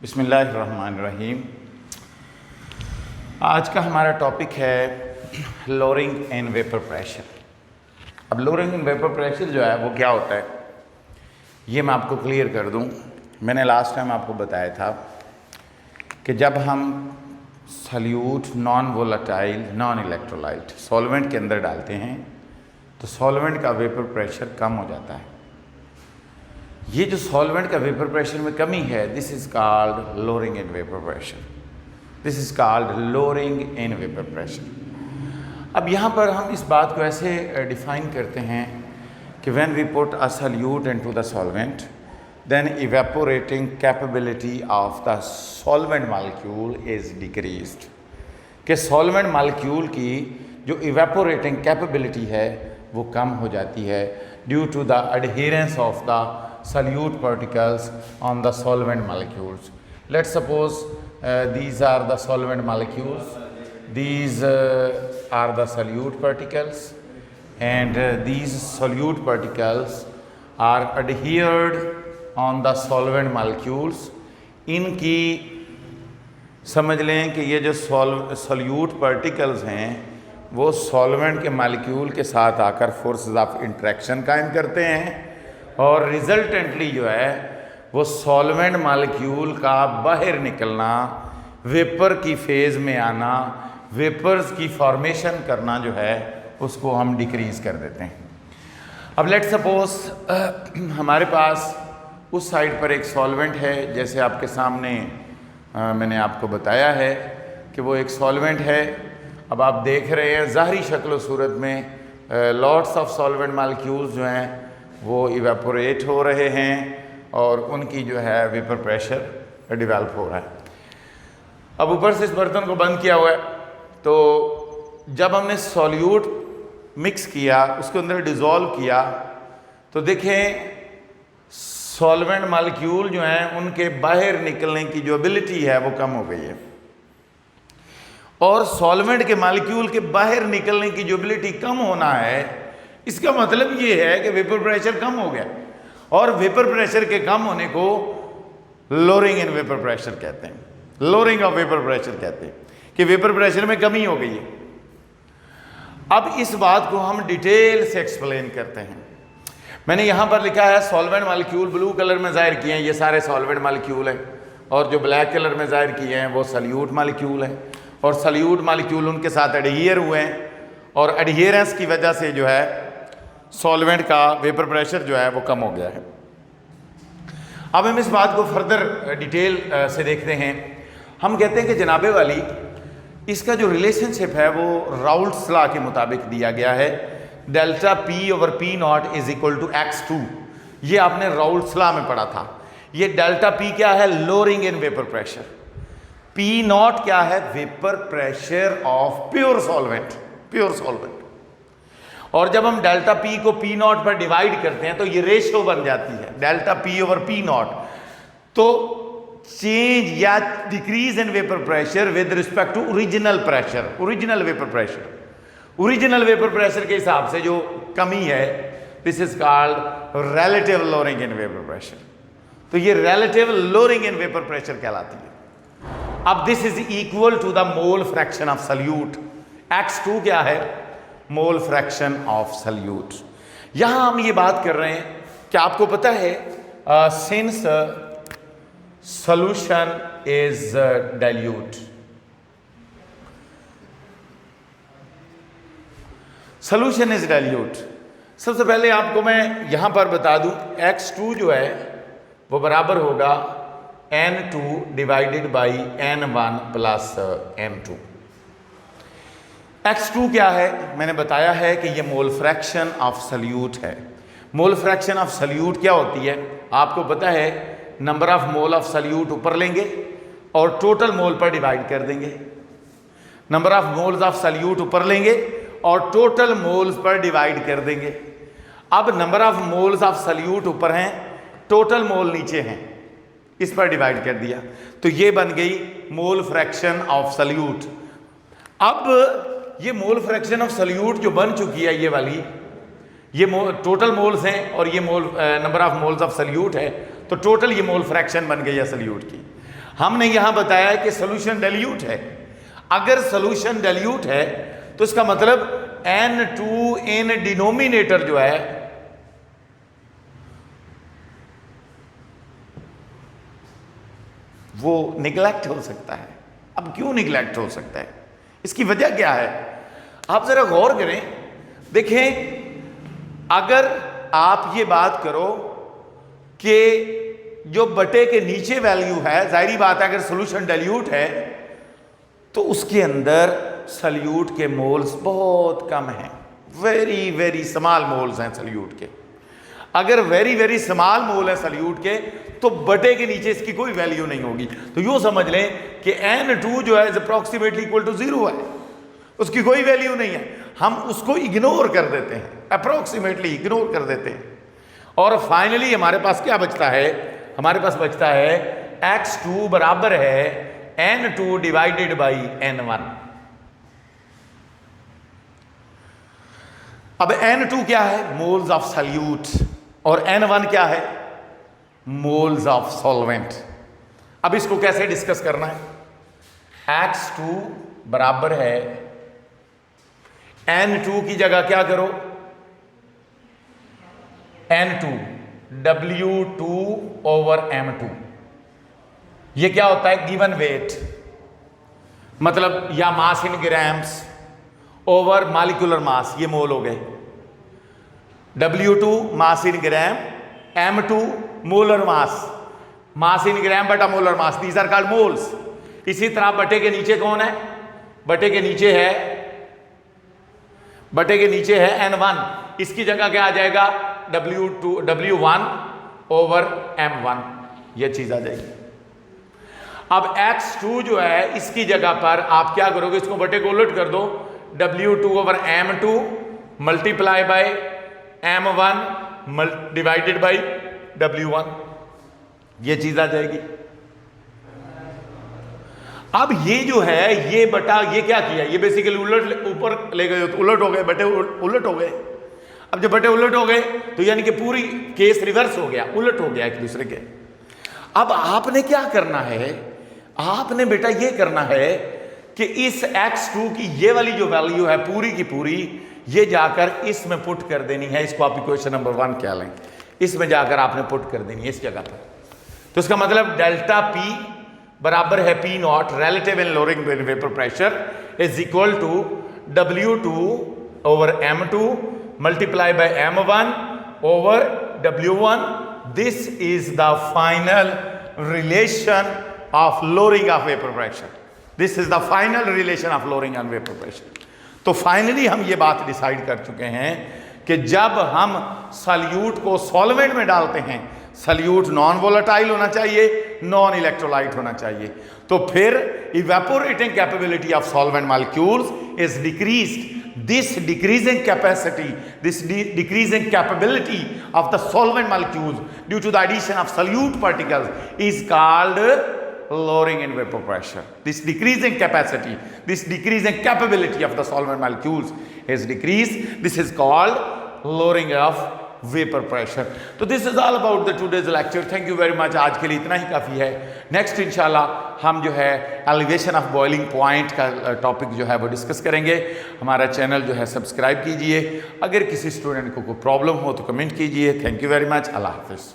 बिस्मिल्लाहिर्रहमानिर्रहीम। आज का हमारा टॉपिक है लोअरिंग इन वेपर प्रेशर। अब लोअरिंग इन वेपर प्रेशर जो है वो क्या होता है ये मैं आपको क्लियर कर दूं। मैंने लास्ट टाइम आपको बताया था कि जब हम solute non volatile non electrolyte solvent के अंदर डालते हैं तो सॉल्वेंट का वेपर प्रेशर कम हो जाता है। ये जो सॉल्वेंट का वेपर प्रेशर में कमी है, this is called lowering in vapour pressure. This is called lowering in vapour pressure. अब यहाँ पर हम इस बात को ऐसे डिफाइन करते हैं कि when we put a solute into the solvent then evaporating capability of the solvent molecule is decreased. कि सॉल्वेंट मॉलिक्यूल की जो इवेपोरेटिंग कैपेबिलिटी है वो कम हो जाती है due to the adherence of the solute particles on the solvent molecules. Let's suppose these are the solvent molecules, these are the solute particles, and these solute particles are adhered on the solvent molecules. इनकी समझ लें कि ये जो solute particles हैं वो solvent के molecule के साथ आकर फोर्सेस ऑफ इंटरेक्शन कायम करते हैं और रिजल्टेंटली जो है वो सॉल्वेंट मालिक्यूल का बाहर निकलना, वेपर की फेज़ में आना, वेपर्स की फॉर्मेशन करना जो है उसको हम डिक्रीज़ कर देते हैं। अब लेट्स सपोज हमारे पास उस साइड पर एक सॉल्वेंट है, जैसे आपके सामने मैंने आपको बताया है कि वो एक सॉल्वेंट है। अब आप देख रहे हैं ज़ाहरी शक्ल सूरत में लॉट्स ऑफ सॉल्वेंट मालिक्यूल्स जो हैं वो इवेपोरेट हो रहे हैं और उनकी जो है वेपर प्रेशर डेवलप हो रहा है। अब ऊपर से इस बर्तन को बंद किया हुआ है, तो जब हमने सॉल्यूट मिक्स किया, उसके अंदर डिज़ोल्व किया, तो देखें सॉल्वेंट मालिक्यूल जो हैं उनके बाहर निकलने की जो एबिलिटी है वो कम हो गई है और सॉल्वेंट के मालिक्यूल के बाहर निकलने की जो एबिलिटी कम होना है, इसका मतलब ये है कि वेपर प्रेशर कम हो गया और वेपर प्रेशर के कम होने को लोअरिंग इन वेपर प्रेशर कहते हैं, लोअरिंग ऑफ वेपर प्रेशर कहते हैं कि वेपर प्रेशर में कमी हो गई है। अब इस बात को हम डिटेल से एक्सप्लेन करते हैं। मैंने यहां पर लिखा है सॉल्वेंट मालिक्यूल ब्लू कलर में जाहिर किए हैं, ये सारे सॉल्वेंट मालिक्यूल हैं, और जो ब्लैक कलर में जाहिर किए हैं वो सल्यूट मालिक्यूल हैं और सल्यूट मालिक्यूल उनके साथ एडहियर हुए हैं और एडहियरेंस की वजह से जो है सॉल्वेंट का वेपर प्रेशर जो है वो कम हो गया है। अब हम इस बात को फर्दर डिटेल से देखते हैं। हम कहते हैं कि जनाबे वाली इसका जो रिलेशनशिप है वो राउल्ट्स लॉ के मुताबिक दिया गया है, delta P over P not is equal to x2। ये आपने राउल्ट्स लॉ में पढ़ा था। ये डेल्टा पी क्या है? Lowering in vapour pressure. P not क्या है? Vapour pressure of pure solvent, pure solvent. और जब हम डेल्टा P को P नॉट पर डिवाइड करते हैं तो ये रेशियो बन जाती है डेल्टा P ओवर P नॉट। तो चेंज या decrease in vapour pressure with respect to original pressure, original vapour pressure, original vapour pressure के हिसाब से जो कमी है, this is called relative lowering in vapour pressure. तो ये relative lowering in vapour pressure कहलाती है। अब this is equal to the mole fraction of solute. x2 क्या है? Mole fraction of solute. यहां हम ये बात कर रहे हैं कि आपको पता है since solution is dilute, solution is dilute. सबसे पहले आपको मैं यहां पर बता दूं x2 जो है वो बराबर होगा N2 divided by N1 plus N2। x2 क्या है? मैंने बताया है कि ये मोल फ्रैक्शन ऑफ सल्यूट है। मोल फ्रैक्शन ऑफ सल्यूट क्या होती है? आपको पता है number of mole of solute ऊपर लेंगे और टोटल मोल पर डिवाइड कर देंगे। Number of moles of salute ऊपर लेंगे और टोटल मोल्स पर डिवाइड कर देंगे। अब number of moles of salute ऊपर हैं, टोटल मोल नीचे हैं, इस पर डिवाइड कर दिया तो ये बन गई मोल फ्रैक्शन ऑफ सल्यूट। अब ये मोल फ्रैक्शन ऑफ सल्यूट जो बन चुकी है ये वाली, ये टोटल मोल्स हैं और ये mole number of moles of solute है, तो टोटल ये मोल फ्रैक्शन बन गई है सल्यूट की। हमने यहां बताया कि सॉल्यूशन डाइल्यूट है। अगर सॉल्यूशन डाइल्यूट है तो इसका मतलब N2 इन डिनोमिनेटर जो है वो निगलेक्ट हो सकता है। अब क्यों निगलेक्ट हो सकता है, इसकी वजह क्या है, आप जरा गौर करें। देखें, अगर आप ये बात करो कि जो बटे के नीचे वैल्यू है, जाहिर बात है अगर सॉल्यूशन डाइल्यूट है तो उसके अंदर सॉल्यूट के मोल्स बहुत कम हैं, वेरी वेरी स्मॉल मोल्स हैं सॉल्यूट के। अगर वेरी वेरी स्मॉल मोल है सॉल्यूट के तो बटे के नीचे इसकी कोई वैल्यू नहीं होगी। तो यूं समझ लें कि N2 जो है अप्रोक्सीमेटली इक्वल टू 0 है, उसकी कोई वैल्यू नहीं है, हम उसको इग्नोर कर देते हैं, अप्रोक्सीमेटली इग्नोर कर देते हैं। और फाइनली हमारे पास क्या बचता है, हमारे पास बचता है x2 बराबर है N2 डिवाइडेड बाई N1। अब N2 क्या है, मोल्स ऑफ सॉल्यूट, और N1 क्या है, मोल्स ऑफ सॉल्वेंट। अब इसको कैसे डिस्कस करना है, x2 बराबर है N2 की जगह क्या करो, N2 W2 ओवर M2। ये क्या होता है, गिवन वेट, मतलब या mass in grams over molecular mass, ये मोल हो गए। W2 mass in gram, M2 molar mass in gram बटा molar mass, these are called moles. इसी तरह बटे के नीचे कौन है, बटे के नीचे है N1, इसकी जगह क्या आ जाएगा, W1 ओवर M1, ये चीज आ जाएगी। अब x2 जो है इसकी जगह पर आप क्या करोगे, इसको बटे को उलट कर दो, W2 over M2 multiply by M1 divided by W1, ये चीज आ जाएगी। अब ये जो है ये बटा, ये क्या किया, ये बेसिकली उलट ऊपर ले गए तो उलट हो गए, बटे उलट हो गए। अब जब बटे उलट हो गए तो यानी कि पूरी केस रिवर्स हो गया, उलट हो गया एक दूसरे के। अब आपने क्या करना है, आपने बेटा ये करना है कि इस x2 की ये वाली जो वैल्यू है पूरी की पूरी, ये जाकर इसमें पुट कर देनी है। इसको आप इक्वेशन नंबर 1 क्या लें, इसमें जाकर आपने पुट कर देनी है इस जगह पर। तो इसका मतलब डेल्टा P बराबर है P not relative in lowering vapour pressure is equal to W2 over M2 multiply by M1 over W1। This is the final relation of lowering of vapour pressure, this is the final relation of lowering on vapour pressure. तो finally हम ये बात decide कर चुके हैं कि जब हम सॉल्यूट को सॉल्वेंट में डालते हैं, सॉल्यूट नॉन वोलेटाइल होना चाहिए, नॉन इलेक्ट्रोलाइट होना चाहिए, तो फिर evaporating capability of solvent molecules is decreased. This decreasing capacity, this decreasing capability of the solvent molecules due to the addition of solute particles is called lowering in vapor pressure. This decreasing capacity, this decreasing capability of the solvent molecules is decreased. This is called lowering of vapor pressure. तो this is all about the today's lecture. Thank you very much. आज के लिए इतना ही काफ़ी है। Next इंशाल्लाह हम जो है एलिवेशन ऑफ बॉइलिंग पॉइंट का टॉपिक जो है वो डिस्कस करेंगे। हमारा चैनल जो है सब्सक्राइब कीजिए। अगर किसी स्टूडेंट को कोई प्रॉब्लम हो तो कमेंट कीजिए। Thank you very much. अल्लाह हाफिज़।